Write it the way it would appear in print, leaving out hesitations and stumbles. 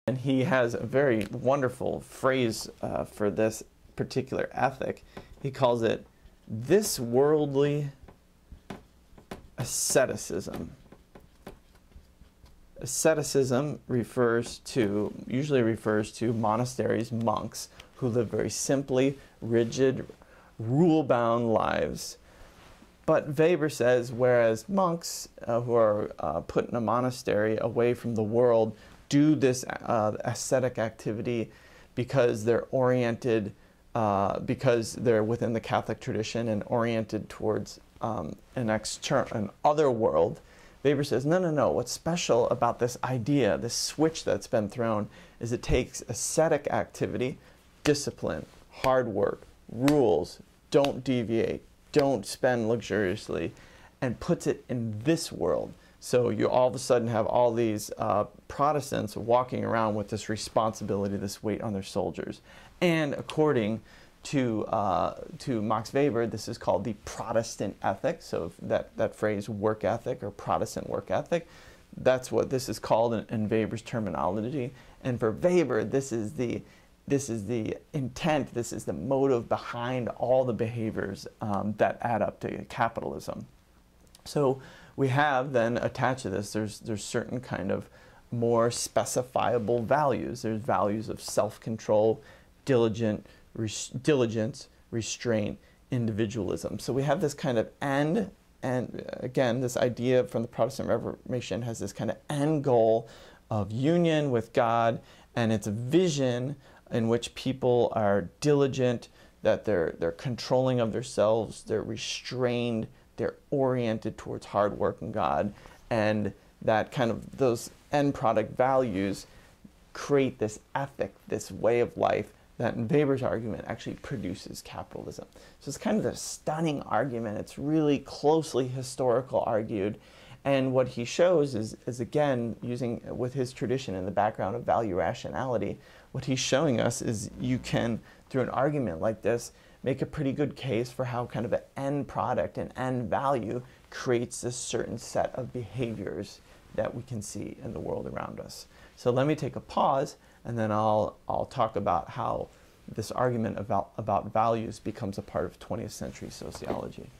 And he has a very wonderful phrase for this particular ethic. He calls it this worldly asceticism. Asceticism usually refers to monasteries, monks, who live very simply, rigid, rule-bound lives. But Weber says, whereas monks who are put in a monastery away from the world do this ascetic activity because they're oriented, because they're within the Catholic tradition and oriented towards an other world. Weber says, no, no, no. What's special about this idea, this switch that's been thrown, is it takes ascetic activity, discipline, hard work, rules, don't deviate, don't spend luxuriously, and puts it in this world. So you all of a sudden have all these Protestants walking around with this responsibility, this weight on their shoulders. And according to Max Weber, this is called the Protestant ethic. So that phrase, work ethic or Protestant work ethic, that's what this is called in Weber's terminology. And for Weber, this is the intent, this is the motive behind all the behaviors that add up to capitalism. So we have then attached to this, there's certain kind of more specifiable values. There's values of self-control, diligence, restraint, individualism. So we have this kind of end, and again, this idea from the Protestant Reformation has this kind of end goal of union with God, and it's a vision in which people are diligent, that they're controlling of themselves, they're restrained, they're oriented towards hard work in God, and that kind of those end product values create this ethic, this way of life that in Weber's argument actually produces capitalism. So it's kind of a stunning argument. It's really closely historical argued. And what he shows is again, using with his tradition in the background of value rationality, what he's showing us is you can, through an argument like this, make a pretty good case for how kind of an end product, an end value, creates this certain set of behaviors that we can see in the world around us. So let me take a pause, and then I'll talk about how this argument about values becomes a part of 20th century sociology.